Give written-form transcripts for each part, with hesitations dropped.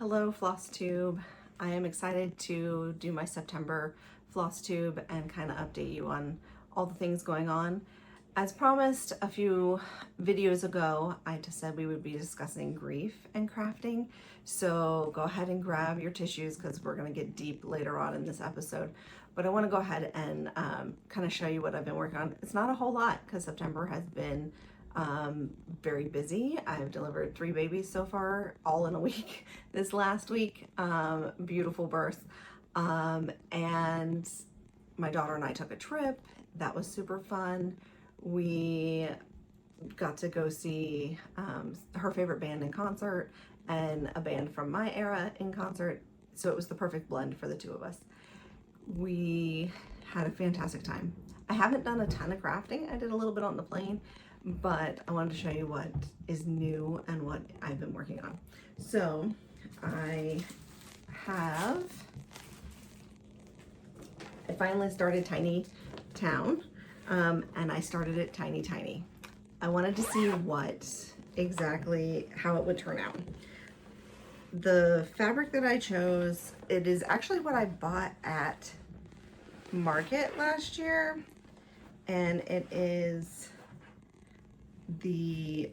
Hello, Flosstube. I am excited to do my September Flosstube and kind of update you on all the things going on. As promised a few videos ago, I just said we would be discussing grief and crafting. So go ahead and grab your tissues because we're going to get deep later on in this episode. But I want to go ahead and kind of show you what I've been working on. It's not a whole lot because September has been very busy. I've delivered 3 babies so far, all in a week this last week. Beautiful birth. And my daughter and I took a trip. That was super fun. We got to go see her favorite band in concert and a band from my era in concert. So it was the perfect blend for the two of us. We had a fantastic time. I haven't done a ton of crafting. I did a little bit on the plane, but I wanted to show you what is new and what I've been working on. So I finally started Tiny Town, and I started it tiny. I wanted to see how it would turn out. The fabric that I chose, it is actually what I bought at Market last year, and it is the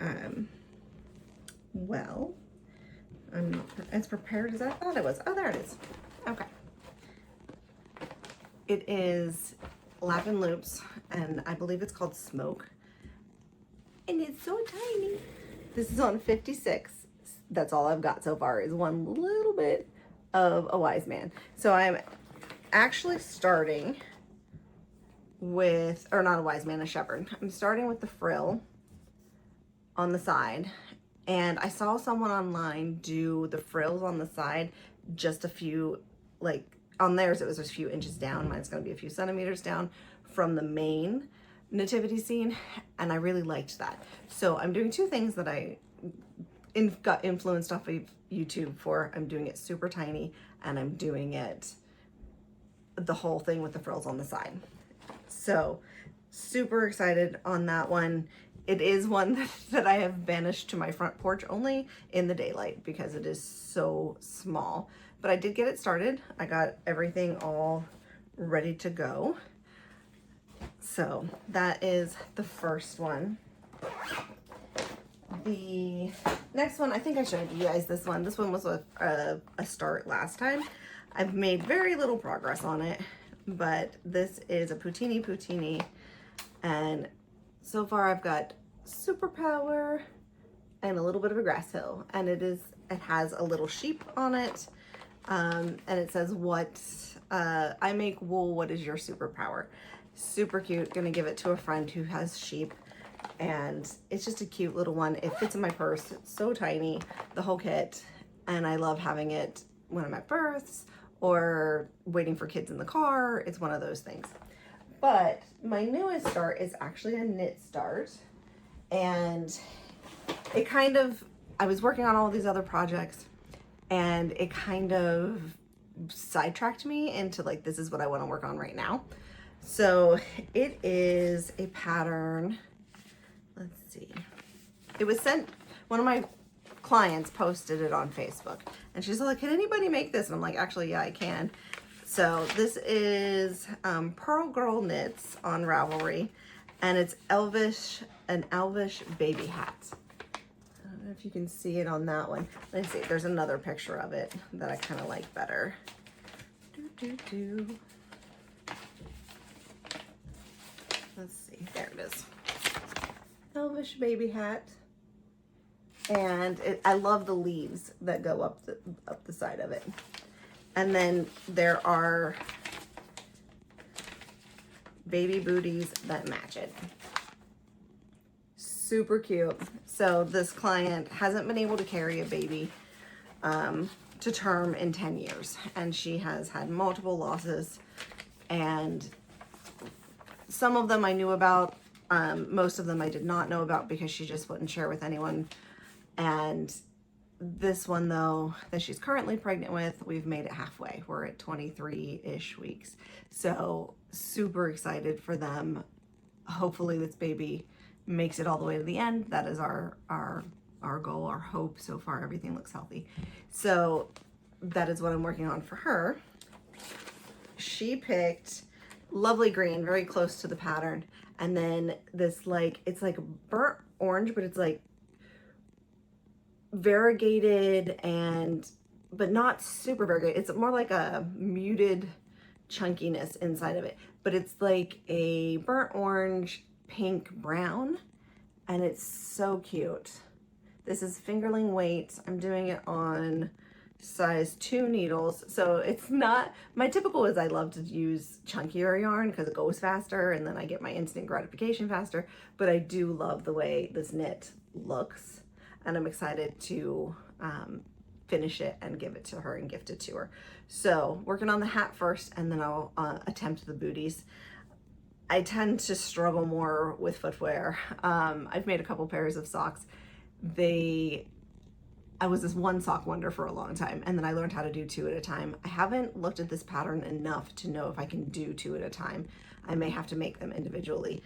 well, I'm not as prepared as I thought it was. Oh, there it is. Okay. It is Lap and Loops, and I believe it's called Smoke, and it's so tiny. This is on 56. That's all I've got so far is one little bit of a wise man. So I'm actually starting with, or not a wise man, a shepherd. I'm starting with the frill on the side, and I saw someone online do the frills on the side just a few, like on theirs it was just a few inches down. Mine's going to be a few centimeters down from the main nativity scene, and I really liked that. So I'm doing two things that I got influenced off of YouTube for. I'm doing it super tiny, and I'm doing it the whole thing with the frills on the side. So super excited on that one. It is one that I have banished to my front porch only in the daylight because it is so small. But I did get it started. I got everything all ready to go. So that is the first one. The next one, I think I showed you guys this one. This one was a start last time. I've made very little progress on it, but this is a Poutini, and so far I've got Superpower and a little bit of a grass hill, and it has a little sheep on it, and it says, I make wool, what is your superpower? Super cute. Gonna give it to a friend who has sheep, and it's just a cute little one. It fits in my purse. It's so tiny, the whole kit, and I love having it when I'm at births or waiting for kids in the car. It's one of those things. But my newest start is actually a knit start, and I was working on all these other projects, and it kind of sidetracked me into like, this is what I want to work on right now. So it is a pattern. Let's see. It was sent, one of my clients posted it on Facebook, and she's like, can anybody make this? And I'm like, actually, yeah, I can. So this is Pearl Girl Knits on Ravelry, and it's an Elvish baby hat. I don't know if you can see it on that one. Let's see, there's another picture of it that I kind of like better. Let's see, there it is. Elvish baby hat. And I love the leaves that go up the side of it. And then there are baby booties that match it. Super cute. So this client hasn't been able to carry a baby to term in 10 years. And she has had multiple losses. And some of them I knew about. Most of them I did not know about because she just wouldn't share with anyone. And this one, though, that she's currently pregnant with, we've made it halfway. We're at 23-ish weeks. So super excited for them. Hopefully this baby makes it all the way to the end. That is our our goal, our hope. So far, everything looks healthy. So that is what I'm working on for her. She picked lovely green, very close to the pattern. And then this like, it's like burnt orange, but it's like variegated but not super variegated. It's more like a muted chunkiness inside of it, but it's like a burnt orange, pink, brown, and it's so cute. This is fingerling weight. I'm doing it on size 2 needles. So it's not, my typical is I love to use chunkier yarn because it goes faster and then I get my instant gratification faster, but I do love the way this knit looks, and I'm excited to finish it and give it to her and gift it to her. So working on the hat first, and then I'll attempt the booties. I tend to struggle more with footwear. I've made a couple pairs of socks. I was this one sock wonder for a long time, and then I learned how to do 2 at a time. I haven't looked at this pattern enough to know if I can do 2 at a time. I may have to make them individually,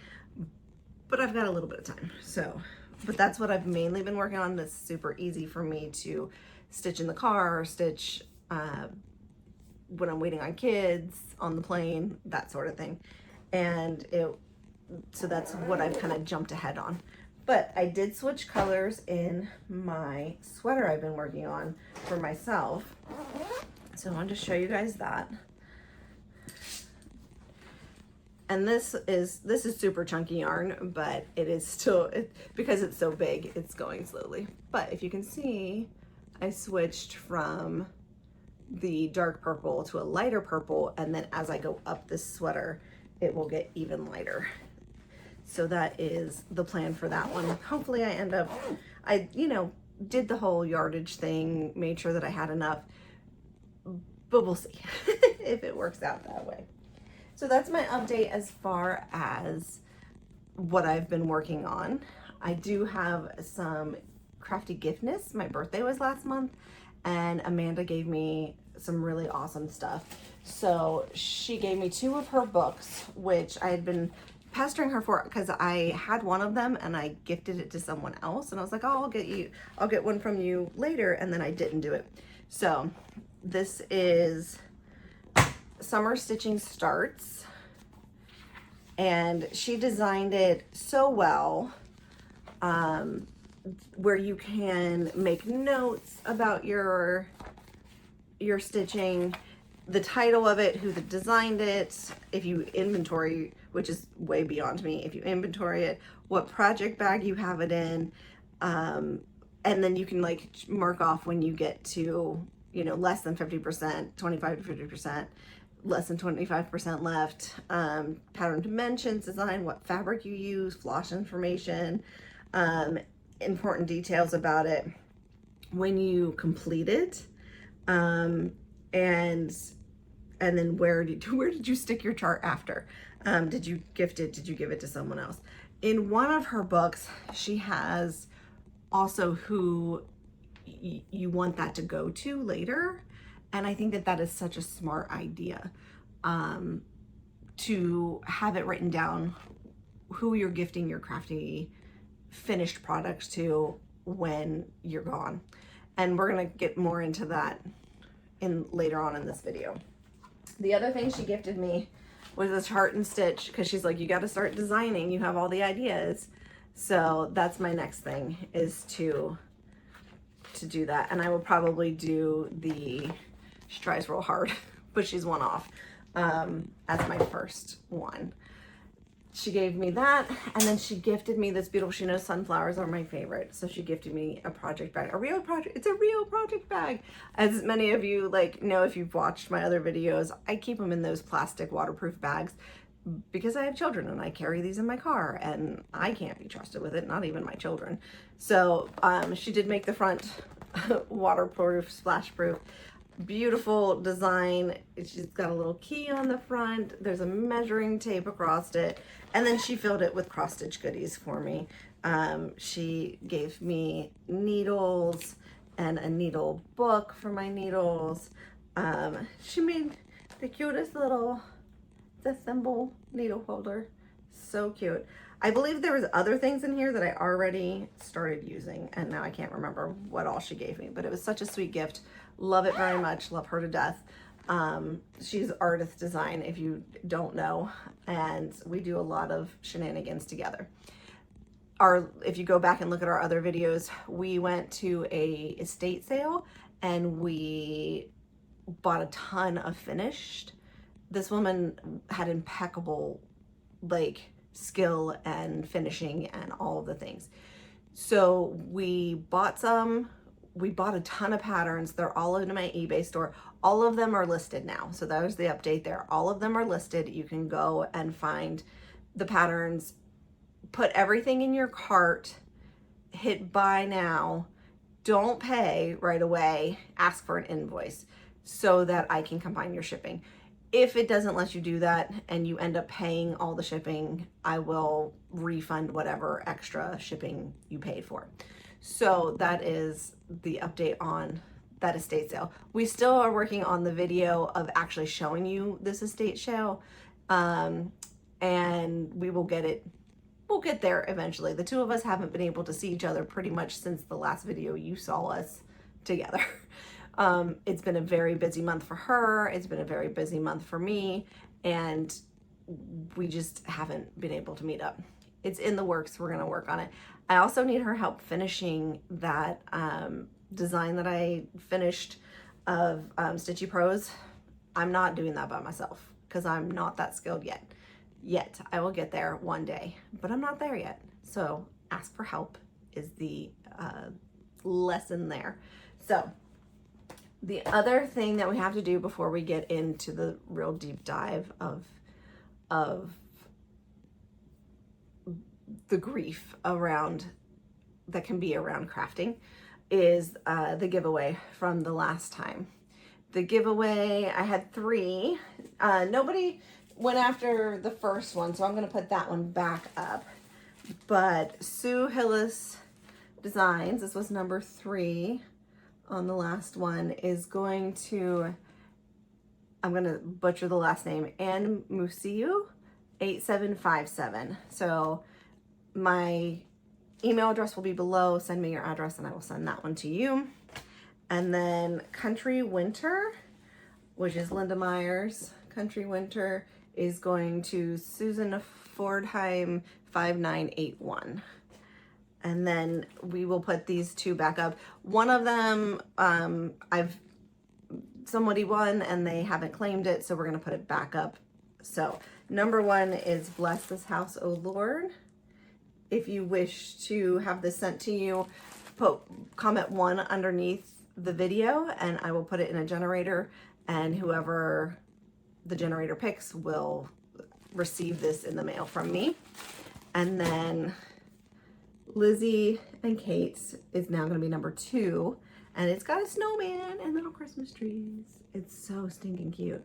but I've got a little bit of time. So, but that's what I've mainly been working on. That's super easy for me to stitch in the car, or stitch when I'm waiting on kids, on the plane, that sort of thing. And so that's what I've kind of jumped ahead on. But I did switch colors in my sweater I've been working on for myself. So I wanted to show you guys that. And this is super chunky yarn, but it is still, because it's so big, it's going slowly. But if you can see, I switched from the dark purple to a lighter purple, and then as I go up this sweater, it will get even lighter. So that is the plan for that one. Hopefully I end up, I did the whole yardage thing, made sure that I had enough, but we'll see if it works out that way. So that's my update as far as what I've been working on. I do have some crafty giftness. My birthday was last month, and Amanda gave me some really awesome stuff. So she gave me 2 of her books, which I had been pestering her for because I had one of them and I gifted it to someone else, and I was like, oh, I'll get one from you later, and then I didn't do it. So this is Summer Stitching Starts, and she designed it so well, where you can make notes about your stitching, the title of it, who designed it, if you inventory, which is way beyond me, if you inventory it, what project bag you have it in, and then you can like mark off when you get to, less than 50%, 25 to 50%, less than 25% left, pattern dimensions, design, what fabric you use, floss information, important details about it when you complete it, and then where did you stick your chart after? Did you gift it? Did you give it to someone else? In one of her books, she has also who you want that to go to later. And I think that that is such a smart idea, to have it written down who you're gifting your crafty finished products to when you're gone. And we're gonna get more into that later on in this video. The other thing she gifted me was a chart and stitch, because she's like, you got to start designing, you have all the ideas. So that's my next thing, is to do that. And I will probably do she tries real hard, but she's one off, as my first one. She gave me that, and then she gifted me this beautiful, she knows sunflowers are my favorite, so she gifted me a project bag, it's a real project bag. As many of you know, if you've watched my other videos, I keep them in those plastic waterproof bags because I have children and I carry these in my car, and I can't be trusted with it, not even my children. So she did make the front waterproof, splash proof. Beautiful design. She's got a little key on the front, there's a measuring tape across it, and then she filled it with cross stitch goodies for me. She gave me needles and a needle book for my needles. She made the cutest little thimble needle holder, so cute. I believe there was other things in here that I already started using, and now I can't remember what all she gave me, but it was such a sweet gift. Love it very much. Love her to death. She's Artist Design, if you don't know, and we do a lot of shenanigans together. If you go back and look at our other videos, we went to a estate sale and we bought a ton of finished. This woman had impeccable like skill and finishing and all of the things. So we bought a ton of patterns. They're all in my eBay store. All of them are listed now. So that was the update there. All of them are listed. You can go and find the patterns, put everything in your cart, hit buy now, don't pay right away, ask for an invoice so that I can combine your shipping. If it doesn't let you do that and you end up paying all the shipping, I will refund whatever extra shipping you paid for. So that is the update on that estate sale. We still are working on the video of actually showing you this estate sale, and we will get it. We'll get there eventually. The two of us haven't been able to see each other pretty much since the last video you saw us together. It's been a very busy month for her. It's been a very busy month for me, and we just haven't been able to meet up. It's in the works. We're gonna work on it. I also need her help finishing that design that I finished of Stitchy Pros. I'm not doing that by myself because I'm not that skilled yet. I will get there one day, but I'm not there yet. So ask for help is the lesson there. So the other thing that we have to do before we get into the real deep dive of the grief around that can be around crafting is the giveaway from the last time. The giveaway, I had 3. Nobody went after the first one, so I'm going to put that one back up. But Sue Hillis Designs, this was number 3 on the last one, is going to, I'm going to butcher the last name, Ann Musiu 8757. So my email address will be below. Send me your address and I will send that one to you. And then Country Winter, which is Linda Myers. Country Winter is going to Susan Fordheim 5981. And then we will put these 2 back up. One of them, somebody won and they haven't claimed it, so we're gonna put it back up. So number 1 is Bless This House, O Lord. If you wish to have this sent to you, put comment 1 underneath the video and I will put it in a generator, and whoever the generator picks will receive this in the mail from me. And then Lizzie and Kate's is now going to be number 2, and it's got a snowman and little Christmas trees. It's so stinking cute.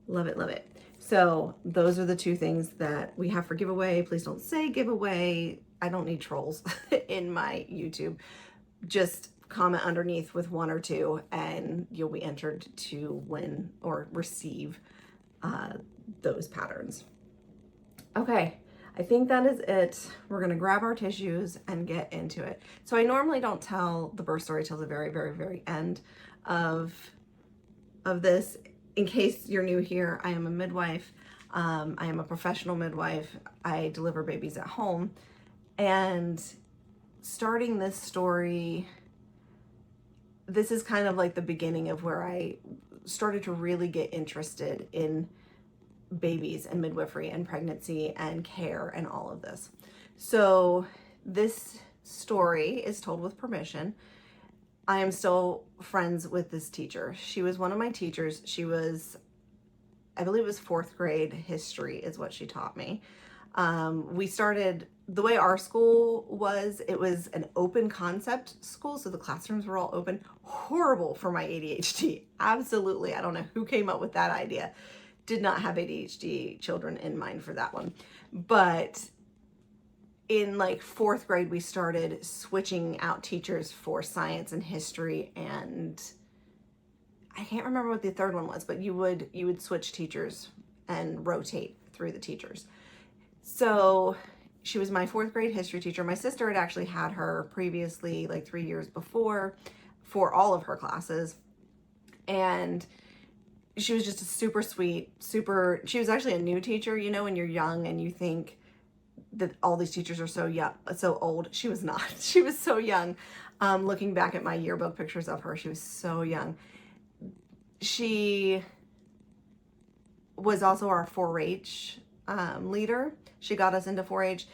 Love it, love it. So those are the 2 things that we have for giveaway. Please don't say giveaway. I don't need trolls in my YouTube. Just comment underneath with 1 or 2 and you'll be entered to win or receive those patterns. Okay, I think that is it. We're gonna grab our tissues and get into it. So I normally don't tell the birth story till the very, very, very end of this. In case you're new here, I am a midwife. I am a professional midwife. I deliver babies at home. And starting this story, this is kind of like the beginning of where I started to really get interested in babies and midwifery and pregnancy and care and all of this. So this story is told with permission. I am still friends with this teacher. She was one of my teachers. She was, I believe it was 4th grade history is what she taught me. We started, the way our school was, it was an open concept school. So the classrooms were all open. Horrible for my ADHD. Absolutely. I don't know who came up with that idea. Did not have ADHD children in mind for that one. But in like 4th grade, we started switching out teachers for science and history, and I can't remember what the 3rd one was, but you would switch teachers and rotate through the teachers. So she was my 4th grade history teacher. My sister had actually had her previously, like 3 years before, for all of her classes. And she was just a super sweet, she was actually a new teacher, you know, when you're young and you think that all these teachers are so young, so old. She was not. She was so young. Looking back at my yearbook pictures of her, she was so young. She was also our 4-H leader. She got us into 4-H.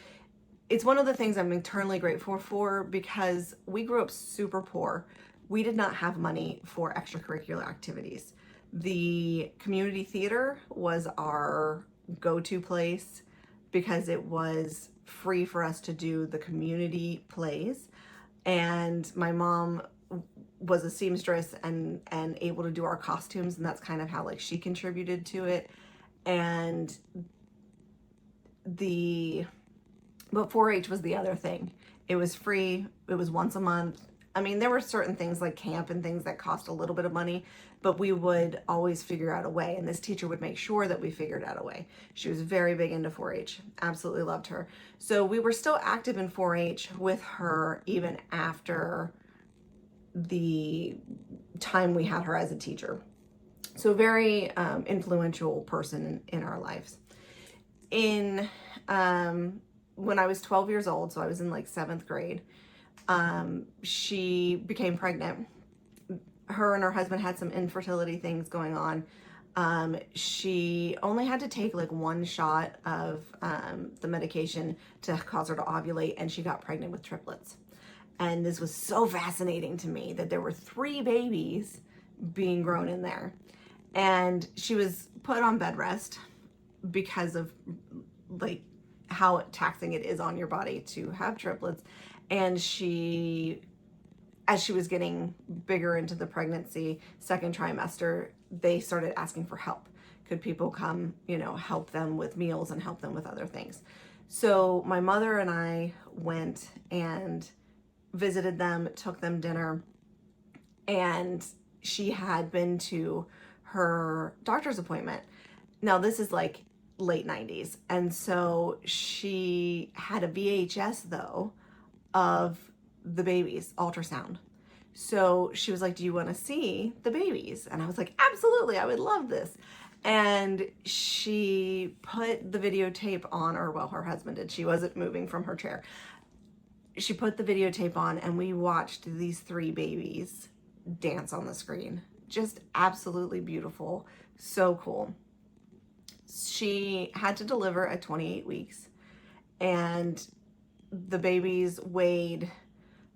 It's one of the things I'm eternally grateful for, because we grew up super poor. We did not have money for extracurricular activities. The community theater was our go-to place because it was free for us to do the community plays. And my mom was a seamstress and able to do our costumes, and that's kind of how like she contributed to it. And but 4-H was the other thing. It was free. It was once a month. I mean, there were certain things like camp and things that cost a little bit of money, but we would always figure out a way. And this teacher would make sure that we figured out a way. She was very big into 4-H. Absolutely loved her. So we were still active in 4-H with her even after the time we had her as a teacher. So very influential person in our lives. When I was 12 years old, so I was in like 7th grade, she became pregnant. Her and her husband had some infertility things going on. She only had to take like 1 shot of the medication to cause her to ovulate, and she got pregnant with triplets. And this was so fascinating to me that there were 3 babies being grown in there. And she was put on bed rest because of like how taxing it is on your body to have triplets. And as she was getting bigger into the pregnancy, 2nd trimester, they started asking for help. Could people come, you know, help them with meals and help them with other things? So my mother and I went and visited them, took them dinner, and she had been to her doctor's appointment. Now this is like late 90s. And so she had a VHS though of the babies ultrasound. So she was like, do you want to see the babies? And I was like, absolutely, I would love this. And she put the videotape on, or well, her husband did. She wasn't moving from her chair. She put the videotape on and we watched these 3 babies dance on the screen. Just absolutely beautiful. So cool. She had to deliver at 28 weeks, and the babies weighed,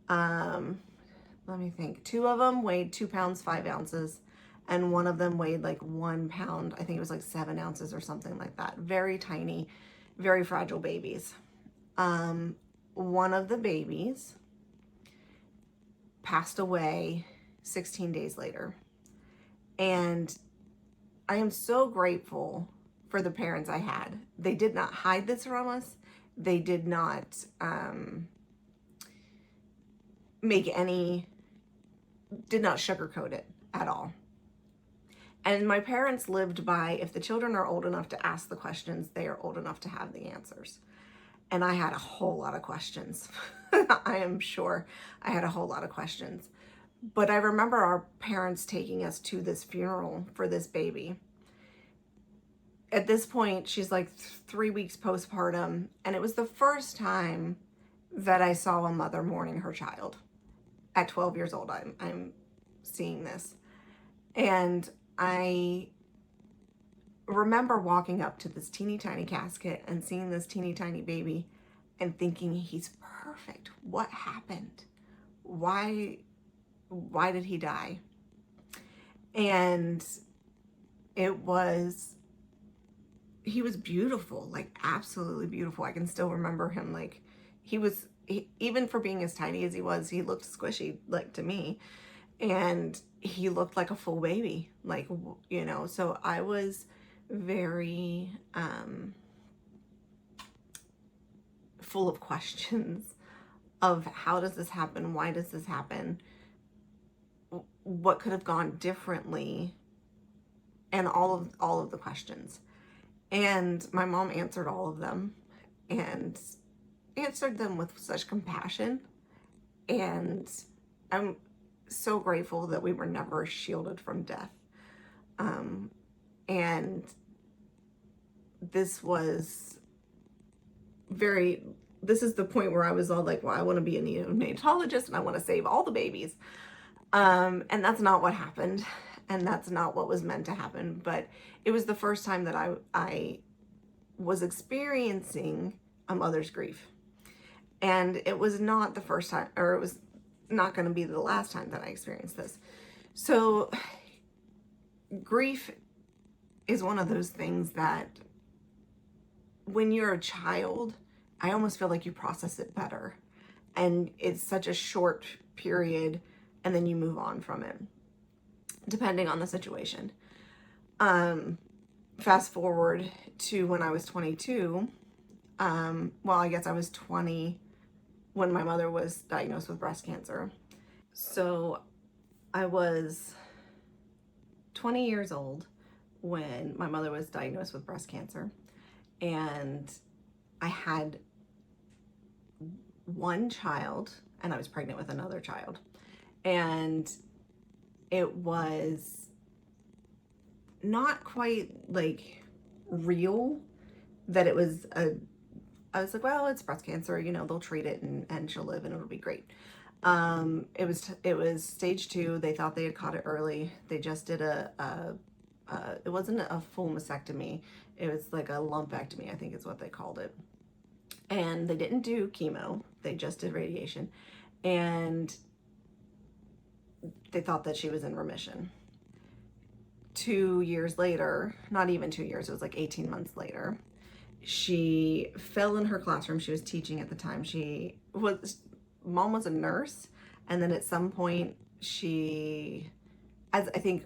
let me think, 2 of them weighed 2 pounds, 5 ounces, and 1 of them weighed like 1 pound. I think it was like 7 ounces or something like that. Very tiny, very fragile babies. One of the babies passed away 16 days later. And I am so grateful for the parents I had. They did not hide this from us. They did not did not sugarcoat it at all. And my parents lived by, if the children are old enough to ask the questions, they are old enough to have the answers. And I had a whole lot of questions. I am sure I had a whole lot of questions. But I remember our parents taking us to this funeral for this baby. At this point, she's like 3 weeks postpartum, and it was the first time that I saw a mother mourning her child. At 12 years old, I'm seeing this. And I remember walking up to this teeny tiny casket and seeing this teeny tiny baby and thinking, he's perfect. What happened? Why did he die? And he was beautiful, like absolutely beautiful. I can still remember him. Like even for being as tiny as he was, he looked squishy, like to me. And he looked like a full baby, like, you know, so I was very full of questions of how does this happen? Why does this happen? What could have gone differently? And all of the questions. And my mom answered all of them. And answered them with such compassion, and I'm so grateful that we were never shielded from death. And this is the point where I was all like, well, I want to be a neonatologist and I want to save all the babies. And that's not what happened. And that's not what was meant to happen. But it was the first time that I was experiencing a mother's grief. And it was not the first time, or it was not going to be the last time that I experienced this. So grief is one of those things that when you're a child, I almost feel like you process it better. And it's such a short period, and then you move on from it, depending on the situation. Fast forward to when I was 22. Well, I guess I was 20 when my mother was diagnosed with breast cancer. So I was 20 years old when my mother was diagnosed with breast cancer. And I had one child, and I was pregnant with another child. And it was not quite like real that it was I was like, well, it's breast cancer, you know, they'll treat it and she'll live and it'll be great. It was stage 2. They thought they had caught it early. They just did it wasn't a full mastectomy. It was like a lumpectomy, I think is what they called it. And they didn't do chemo. They just did radiation. And they thought that she was in remission. 2 years later, not even 2 years, it was like 18 months later, she fell in her classroom. She was teaching at the time. Mom was a nurse. And then at some point as I think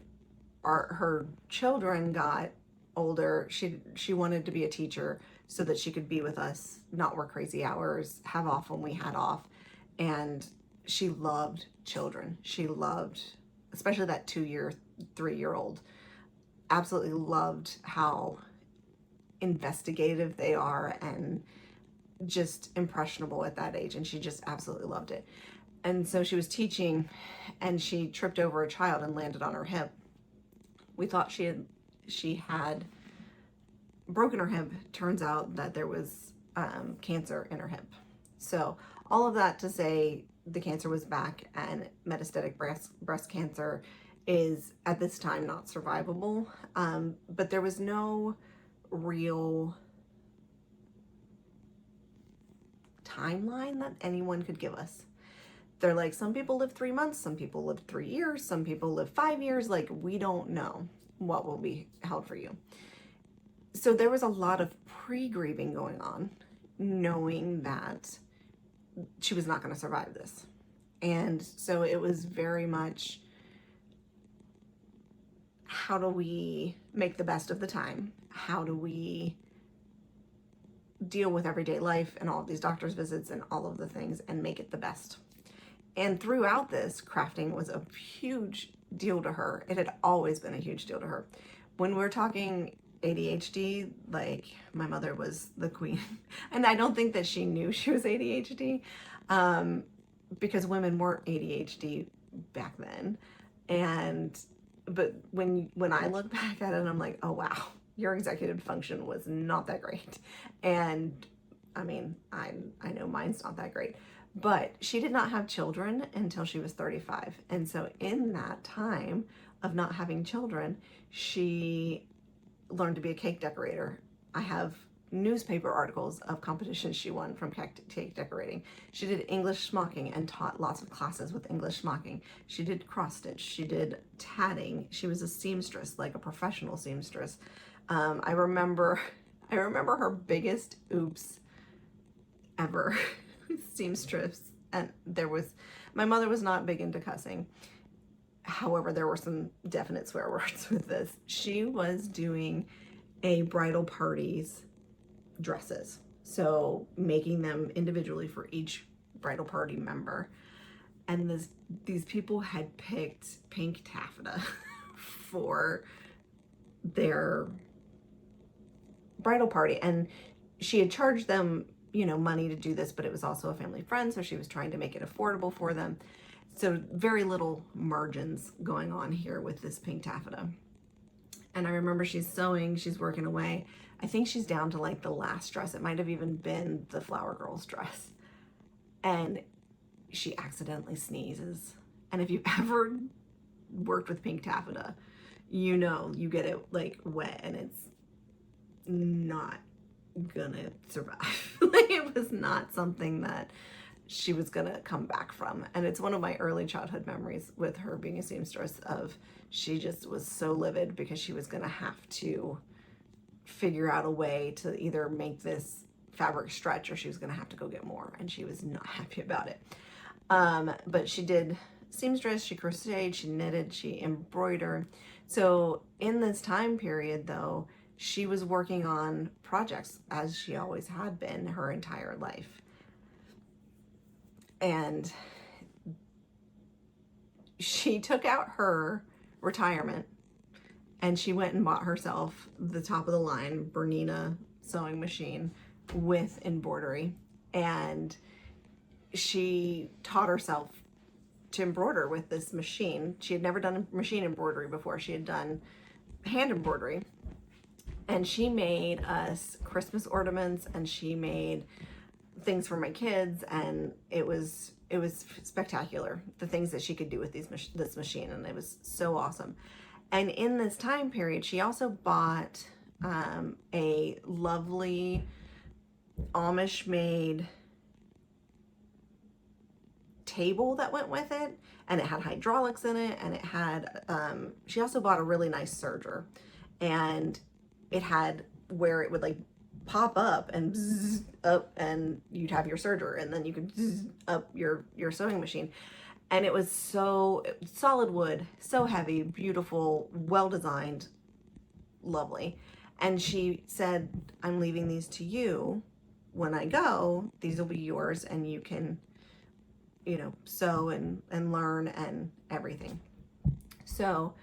her children got older, she wanted to be a teacher so that she could be with us, not work crazy hours, have off when we had off. And she loved children. She loved, especially that 2-year, 3-year-old, absolutely loved how investigative they are and just impressionable at that age. And she just absolutely loved it. And so she was teaching and she tripped over a child and landed on her hip. We thought she had broken her hip. Turns out that there was cancer in her hip. So all of that to say, the cancer was back, and metastatic breast cancer is at this time not survivable. But there was no real timeline that anyone could give us. They're like, some people live 3 months, some people live 3 years, some people live 5 years. Like, we don't know what will be held for you. So there was a lot of pre-grieving going on, knowing that she was not going to survive this. And so it was very much, how do we make the best of the time? How do we deal with everyday life and all of these doctor's visits and all of the things and make it the best? And throughout this, crafting was a huge deal to her. It had always been a huge deal to her. When we're talking ADHD, like, my mother was the queen. And I don't think that she knew she was ADHD, because women weren't ADHD back then. But when I look back at it, I'm like, oh wow, your executive function was not that great. And I mean, I know mine's not that great. But she did not have children until she was 35. And so in that time of not having children, she learned to be a cake decorator. I have newspaper articles of competitions she won from cake decorating. She did English smocking and taught lots of classes with English smocking. She did cross stitch. She did tatting. She was a seamstress, like a professional seamstress. I remember her biggest oops ever. Seamstress. And my mother was not big into cussing. However, there were some definite swear words with this. She was doing a bridal party's dresses. So making them individually for each bridal party member. And these people had picked pink taffeta for their bridal party. And she had charged them you know, money to do this, but it was also a family friend, so she was trying to make it affordable for them. So very little margins going on here with this pink taffeta. And I remember she's sewing, she's working away. I think she's down to like the last dress. It might have even been the Flower Girl's dress. And she accidentally sneezes. And if you've ever worked with pink taffeta, you know, you get it like wet and it's not gonna survive. Like, it was not something that she was gonna come back from. And it's one of my early childhood memories with her being a seamstress of, she just was so livid because she was gonna have to figure out a way to either make this fabric stretch or she was gonna have to go get more, and she was not happy about it. But she did seamstress, she crocheted, she knitted, she embroidered. So in this time period though, she was working on projects as she always had been her entire life. And she took out her retirement and she went and bought herself the top of the line Bernina sewing machine with embroidery. And she taught herself to embroider with this machine. She had never done machine embroidery before. She had done hand embroidery. And she made us Christmas ornaments, and she made things for my kids, and it was spectacular, the things that she could do with this machine, and it was so awesome. And in this time period, she also bought a lovely Amish made table that went with it, and it had hydraulics in it, and it had she also bought a really nice serger, and it had where it would like pop up and bzz up, and you'd have your serger, and then you could bzz up your sewing machine. And it was so solid wood, so heavy, beautiful, well designed, lovely. And she said, I'm leaving these to you. When I go, these will be yours, and you can, you know, sew and learn and everything. So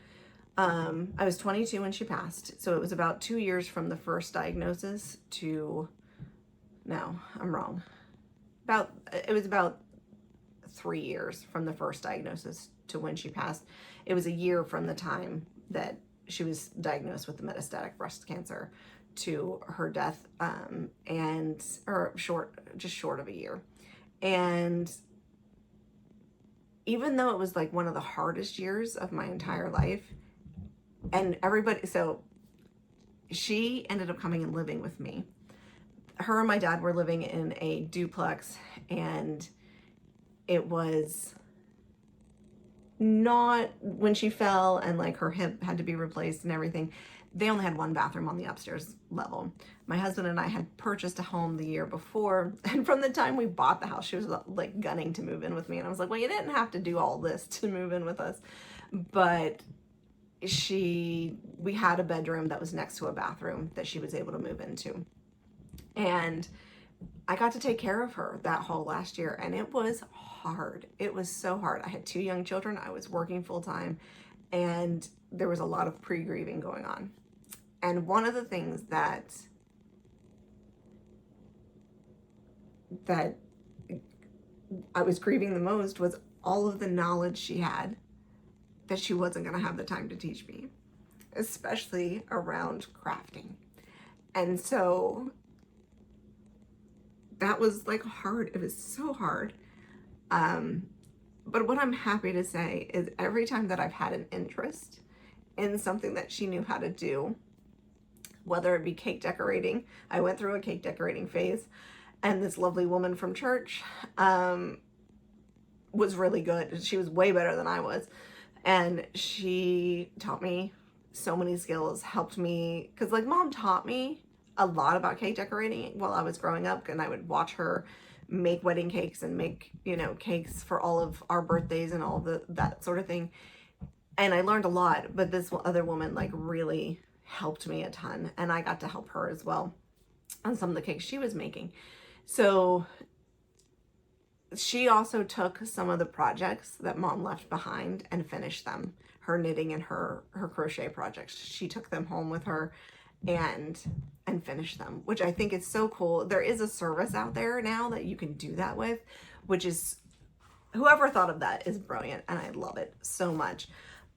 I was 22 when she passed. So it was about 2 years from the first diagnosis to, no, I'm wrong. It was about 3 years from the first diagnosis to when she passed. It was a year from the time that she was diagnosed with the metastatic breast cancer to her death, just short of a year. And even though it was like one of the hardest years of my entire life, and everybody, so she ended up coming and living with me. Her and my dad were living in a duplex, and it was not, when she fell and like her hip had to be replaced and everything, they only had one bathroom on the upstairs level. My husband and I had purchased a home the year before, and from the time we bought the house, she was like gunning to move in with me, and I was like, well, you didn't have to do all this to move in with us. But we had a bedroom that was next to a bathroom that she was able to move into. And I got to take care of her that whole last year, and it was hard. It was so hard. I had 2 young children. I was working full time, and there was a lot of pre-grieving going on. And one of the things that I was grieving the most was all of the knowledge she had that she wasn't going to have the time to teach me, especially around crafting. And so that was like hard. It was so hard. But what I'm happy to say is every time that I've had an interest in something that she knew how to do, whether it be cake decorating, I went through a cake decorating phase, and this lovely woman from church was really good. She was way better than I was. And she taught me so many skills, helped me, because like mom taught me a lot about cake decorating while I was growing up, and I would watch her make wedding cakes and make, you know, cakes for all of our birthdays and all that sort of thing. And I learned a lot, but this other woman like really helped me a ton, and I got to help her as well on some of the cakes she was making. So she also took some of the projects that mom left behind and finished them. Her knitting and her crochet projects. She took them home with her, and finish them, which I think is so cool. There is a service out there now that you can do that with, which is, whoever thought of that is brilliant, and I love it so much.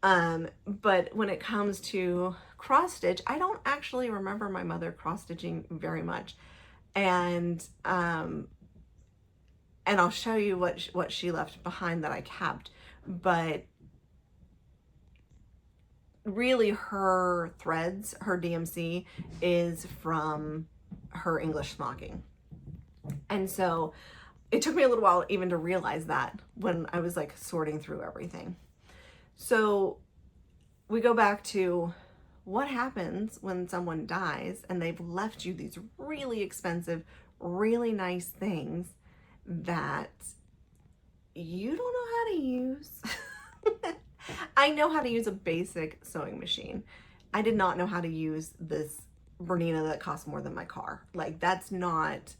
But when it comes to cross stitch, I don't actually remember my mother cross stitching very much. And I'll show you what she left behind that I kept. But really her threads, her DMC is from her English smocking. And so it took me a little while even to realize that when I was like sorting through everything. So we go back to what happens when someone dies and they've left you these really expensive, really nice things that you don't know how to use. I know how to use a basic sewing machine. I did not know how to use this Bernina that costs more than my car. Like, that's not,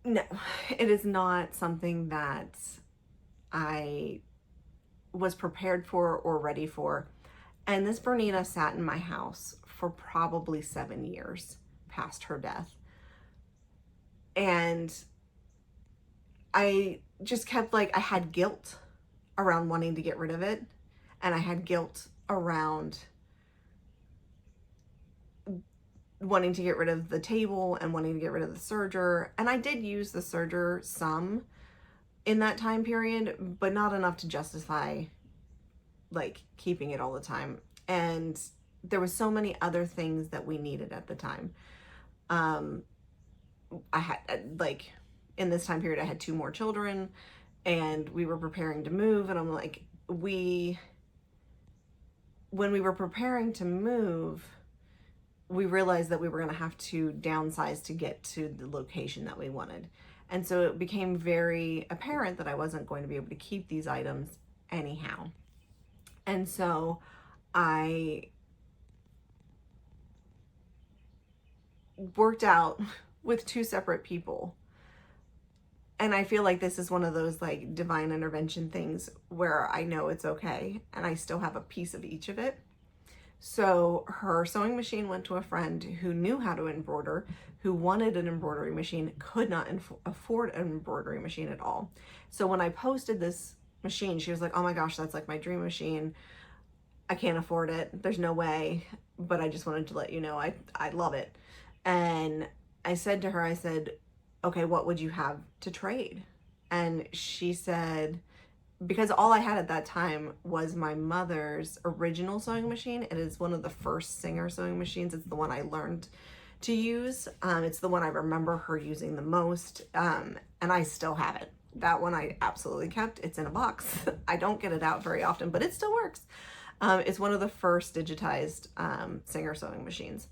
no, it is not something that I was prepared for or ready for. And this Bernina sat in my house for probably 7 years past her death. And I just kept like, I had guilt around wanting to get rid of it. And I had guilt around wanting to get rid of the table and wanting to get rid of the serger. And I did use the serger some in that time period, but not enough to justify like keeping it all the time. And there was so many other things that we needed at the time. I had like, in this time period, I had 2 more children and we were preparing to move. And I'm like, when we were preparing to move, we realized that we were going to have to downsize to get to the location that we wanted. And so it became very apparent that I wasn't going to be able to keep these items anyhow. And so I worked out with 2 separate people. And I feel like this is one of those like divine intervention things where I know it's okay and I still have a piece of each of it. So her sewing machine went to a friend who knew how to embroider, who wanted an embroidery machine, could not afford an embroidery machine at all. So when I posted this machine, she was like, oh my gosh, that's like my dream machine. I can't afford it. There's no way. But I just wanted to let you know I love it. And I said to her, I said, okay, what would you have to trade? And she said, because all I had at that time was my mother's original sewing machine. It is one of the first Singer sewing machines. It's the one I learned to use. It's the one I remember her using the most. And I still have it. That one I absolutely kept. It's in a box. I don't get it out very often, but it still works. It's one of the first digitized Singer sewing machines.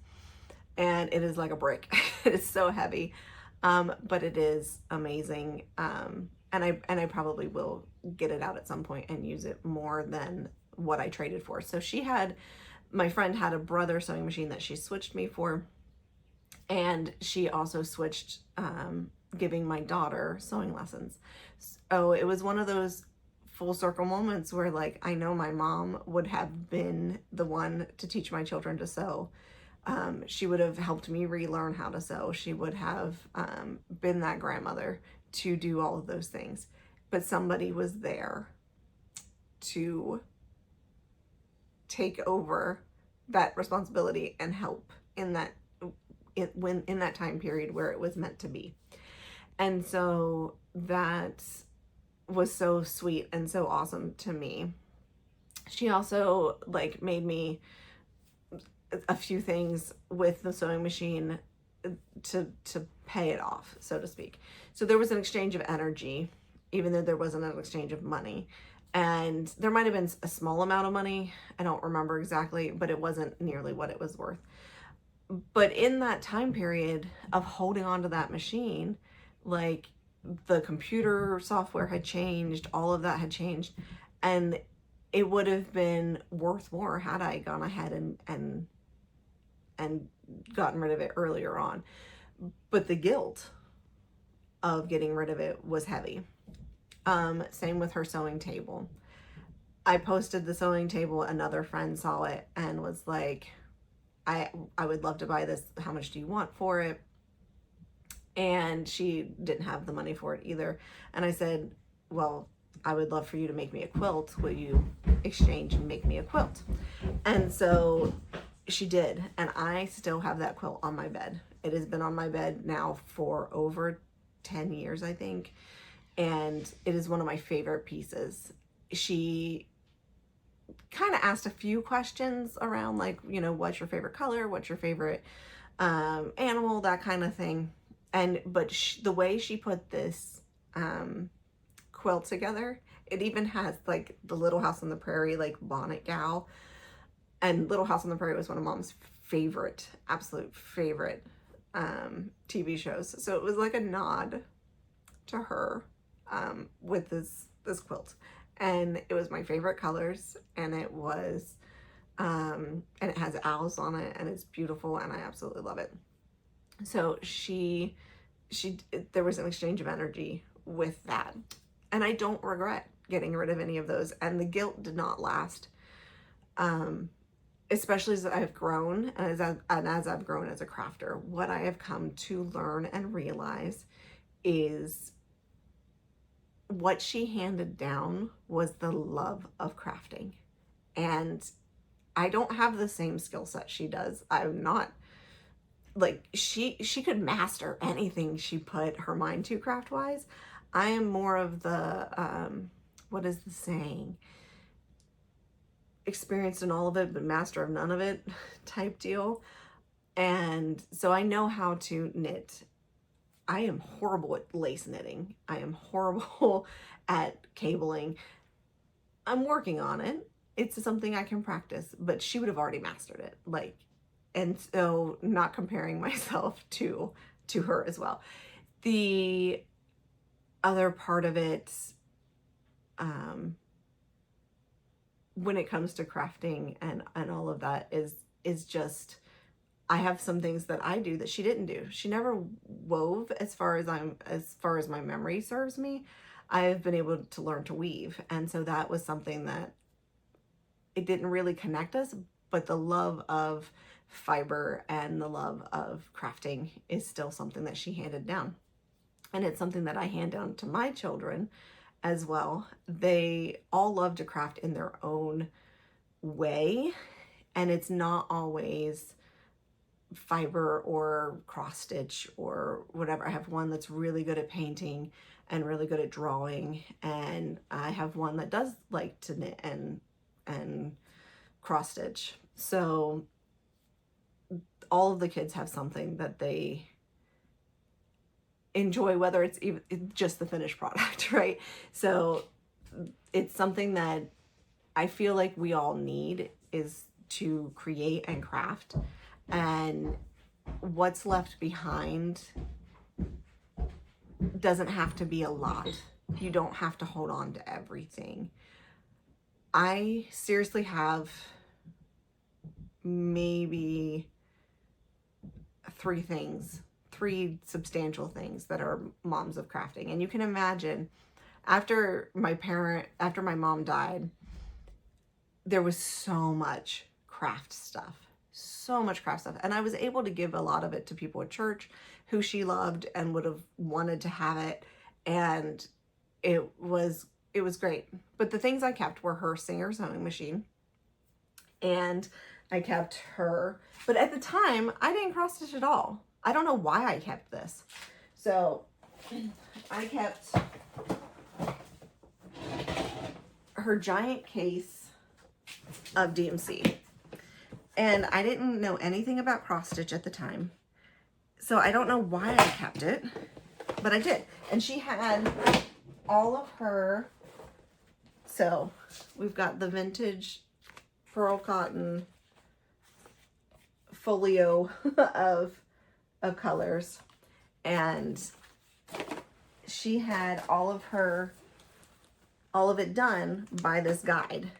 And it is like a brick. It is so heavy. But it is amazing. And I probably will get it out at some point and use it more than what I traded for. So my friend had a brother sewing machine that she switched me for. And she also switched, giving my daughter sewing lessons. So it was one of those full circle moments where like, I know my mom would have been the one to teach my children to sew. She would have helped me relearn how to sew. She would have been that grandmother to do all of those things. But somebody was there to take over that responsibility and help in that time period where it was meant to be. And so that was so sweet and so awesome to me. She also like made me a few things with the sewing machine to pay it off, so to speak. So there was an exchange of energy, even though there wasn't an exchange of money. And there might have been a small amount of money. I don't remember exactly, but it wasn't nearly what it was worth. But in that time period of holding on to that machine, like the computer software had changed, all of that had changed. And it would have been worth more had I gone ahead and gotten rid of it earlier on. But the guilt of getting rid of it was heavy. Same with her sewing table. I posted the sewing table, another friend saw it and was like, I would love to buy this. How much do you want for it? And she didn't have the money for it either. And I said, well, I would love for you to make me a quilt. Will you exchange and make me a quilt? And so she did. And I still have that quilt on my bed. It has been on my bed now for over 10 years, I think. And it is one of my favorite pieces. She kind of asked a few questions around, like, you know, what's your favorite color? What's your favorite animal? That kind of thing. But the way she put this quilt together, it even has like the Little House on the Prairie, like bonnet gal. And Little House on the Prairie was one of Mom's favorite, absolute favorite TV shows. So it was like a nod to her with this quilt. And it was my favorite colors, and it was and it has owls on it, and it's beautiful, and I absolutely love it. So there was an exchange of energy with that. And I don't regret getting rid of any of those. And the guilt did not last. Especially as I've grown, and as I've grown as a crafter, what I have come to learn and realize is what she handed down was the love of crafting. And I don't have the same skill set she does. I'm not, like, she could master anything she put her mind to craft wise. I am more of the what is the saying, experienced in all of it but master of none of it type deal. And so I know how to knit. I am horrible at lace knitting. I am horrible at cabling. I'm working on it. It's something I can practice, but she would have already mastered it. Like, and so not comparing myself to her as well. The other part of it, when it comes to crafting and all of that is just, I have some things that I do that she didn't do. She never wove, as far as my memory serves me. I've been able to learn to weave. And so that was something that it didn't really connect us, but the love of fiber and the love of crafting is still something that she handed down. And it's something that I hand down to my children as well. They all love to craft in their own way. And it's not always fiber or cross stitch or whatever. I have one that's really good at painting and really good at drawing, and I have one that does like to knit and cross stitch. So all of the kids have something that they enjoy, whether it's even just the finished product, right? So it's something that I feel like we all need, is to create and craft. And what's left behind doesn't have to be a lot. You don't have to hold on to everything. I seriously have maybe three substantial things that are moms of crafting. And you can imagine, after my mom died, there was so much craft stuff. And I was able to give a lot of it to people at church who she loved and would have wanted to have it. And it was great. But the things I kept were her Singer sewing machine. And I kept her, but at the time I didn't cross stitch at all. I don't know why I kept this. So I kept her giant case of DMC. And I didn't know anything about cross stitch at the time. So I don't know why I kept it, but I did. And she had all of her, so we've got the vintage pearl cotton folio of colors, and she had all of it done by this guide.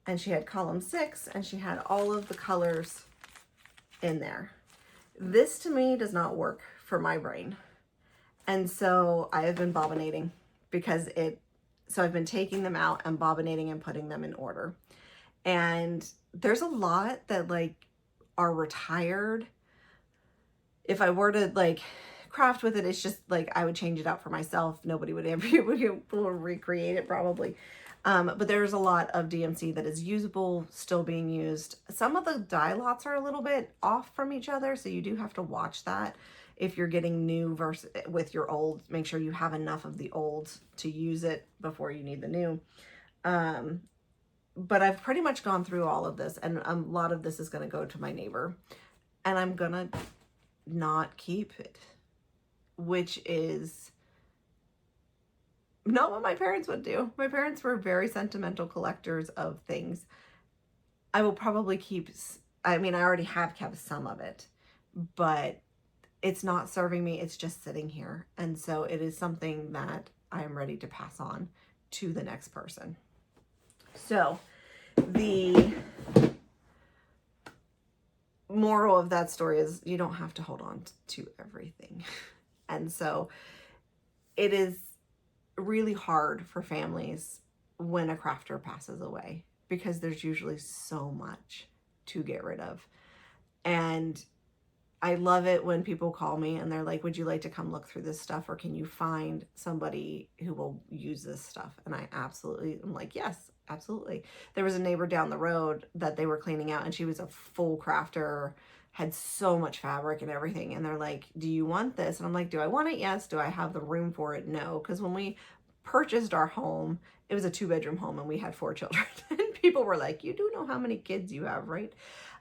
And she had column 6, and she had all of the colors in there. This to me does not work for my brain. And so I have been bobbinating so I've been taking them out and bobbinating and putting them in order. And there's a lot that, like, are retired, if I were to like craft with it, it's just like I would change it out for myself. Nobody would ever be able to recreate it probably. But there's a lot of DMC that is usable, still being used. Some of the dye lots are a little bit off from each other, so you do have to watch that. If you're getting new versus with your old, make sure you have enough of the old to use it before you need the new. But I've pretty much gone through all of this, and a lot of this is going to go to my neighbor, and I'm going to not keep it, which is not what my parents would do. My parents were very sentimental collectors of things. I will probably keep, I mean, I already have kept some of it, but it's not serving me. It's just sitting here. And so it is something that I am ready to pass on to the next person. So the moral of that story is you don't have to hold on to everything. And so it is really hard for families when a crafter passes away, because there's usually so much to get rid of. And I love it when people call me and they're like, would you like to come look through this stuff, or can you find somebody who will use this stuff? And I'm like, yes, absolutely. There was a neighbor down the road that they were cleaning out, and she was a full crafter, had so much fabric and everything. And they're like, do you want this? And I'm like, do I want it? Yes. Do I have the room for it? No. Because when we purchased our home, it was a 2-bedroom home and we had 4 children. And people were like, you do know how many kids you have, right?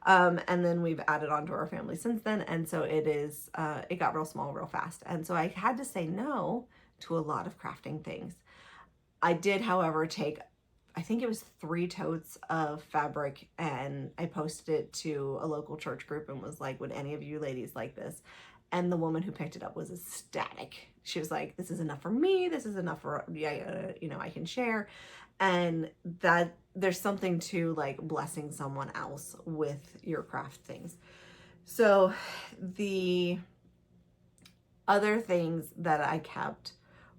And then we've added on to our family since then. And so it got real small real fast. And so I had to say no to a lot of crafting things. I did, however, take, I think it was 3 totes of fabric, and I posted it to a local church group and was like, would any of you ladies like this? And the woman who picked it up was ecstatic. She was like, this is enough for me. This is enough for, I can share. And that there's something to like blessing someone else with your craft things. So the other things that I kept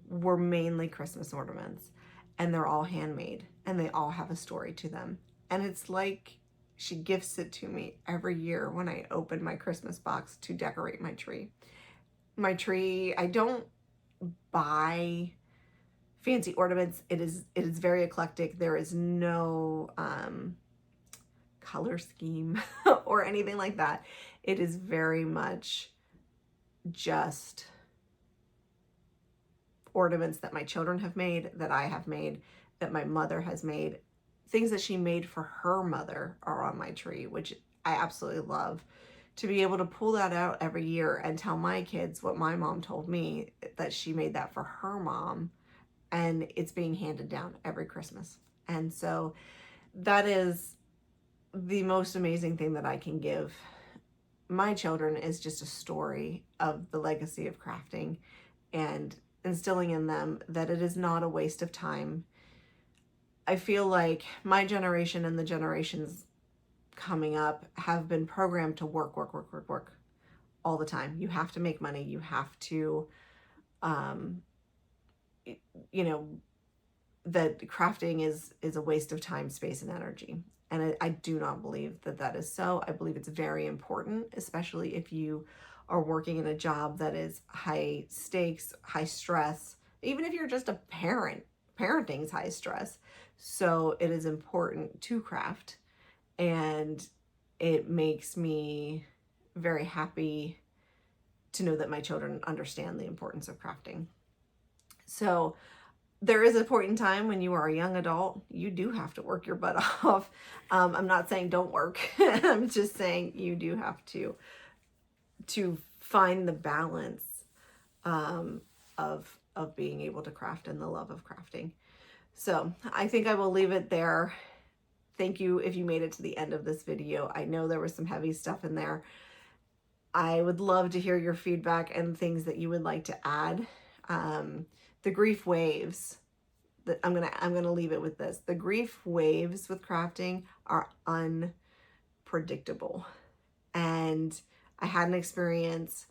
were mainly Christmas ornaments, and they're all handmade and they all have a story to them. And it's like she gifts it to me every year when I open my Christmas box to decorate my tree. My tree, I don't buy fancy ornaments. It is very eclectic. There is no color scheme or anything like that. It is very much just ornaments that my children have made, that I have made, that my mother has made. Things that she made for her mother are on my tree, which I absolutely love. To be able to pull that out every year and tell my kids what my mom told me, that she made that for her mom, and it's being handed down every Christmas. And so that is the most amazing thing that I can give my children, is just a story of the legacy of crafting and instilling in them that it is not a waste of time. I feel like my generation and the generations coming up have been programmed to work all the time. You have to make money. You have to, that crafting is a waste of time, space, and energy. And I do not believe that that is so. I believe it's very important, especially if you are working in a job that is high stakes, high stress. Even if you're just a parent, parenting is high stress. So it is important to craft, and it makes me very happy to know that my children understand the importance of crafting. So there is a point in time when you are a young adult, you do have to work your butt off. I'm not saying don't work. I'm just saying you do have to find the balance of being able to craft and the love of crafting. So I think I will leave it there. Thank you if you made it to the end of this video. I know there was some heavy stuff in there. I would love to hear your feedback and things that you would like to add. The grief waves, that I'm gonna leave it with this. The grief waves with crafting are unpredictable. And I had an experience,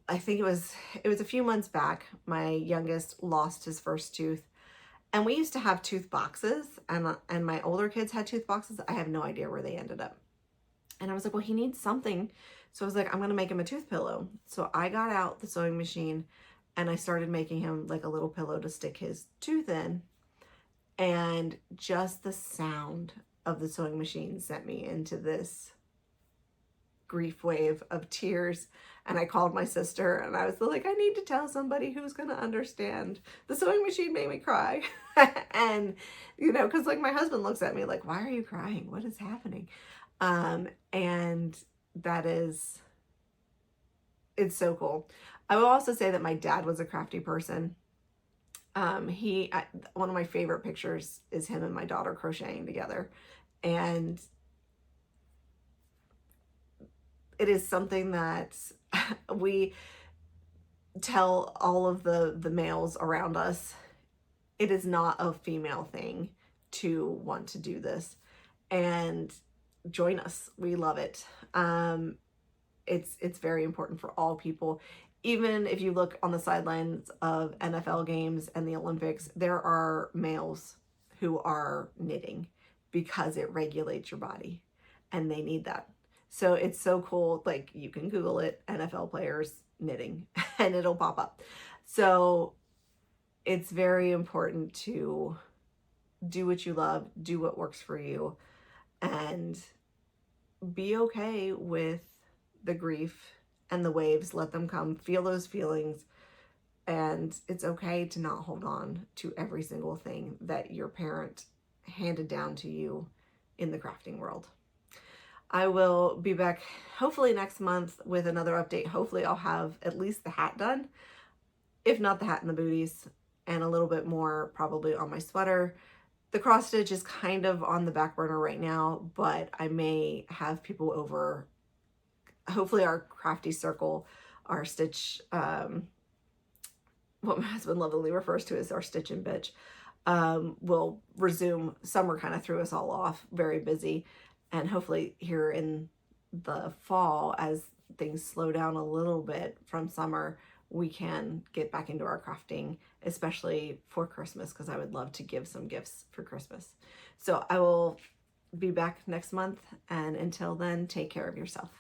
I think it was a few months back. My youngest lost his first tooth, and we used to have tooth boxes, and my older kids had tooth boxes. I have no idea where they ended up. And I was like, well, he needs something. So I was like, I'm going to make him a tooth pillow. So I got out the sewing machine and I started making him like a little pillow to stick his tooth in. And just the sound of the sewing machine sent me into this grief wave of tears. And I called my sister and I was like, I need to tell somebody who's going to understand. The sewing machine made me cry. And, you know, because like my husband looks at me like, why are you crying? What is happening? And that is, it's so cool. I will also say that my dad was a crafty person. One of my favorite pictures is him and my daughter crocheting together. And it is something that we tell all of the males around us. It is not a female thing to want to do this. And join us. We love it. It's very important for all people. Even if you look on the sidelines of NFL games and the Olympics, there are males who are knitting because it regulates your body and they need that. So it's so cool. Like you can Google it, NFL players knitting, and it'll pop up. So it's very important to do what you love, do what works for you, and be okay with the grief and the waves. Let them come, feel those feelings. And it's okay to not hold on to every single thing that your parent handed down to you in the crafting world. I will be back hopefully next month with another update. Hopefully I'll have at least the hat done, if not the hat and the booties, and a little bit more probably on my sweater. The cross stitch is kind of on the back burner right now, but I may have people over. Hopefully our crafty circle, our stitch, what my husband lovingly refers to as our stitch and bitch, will resume. Summer kind of threw us all off, very busy. And hopefully here in the fall, as things slow down a little bit from summer, we can get back into our crafting, especially for Christmas, because I would love to give some gifts for Christmas. So I will be back next month. And until then, take care of yourself.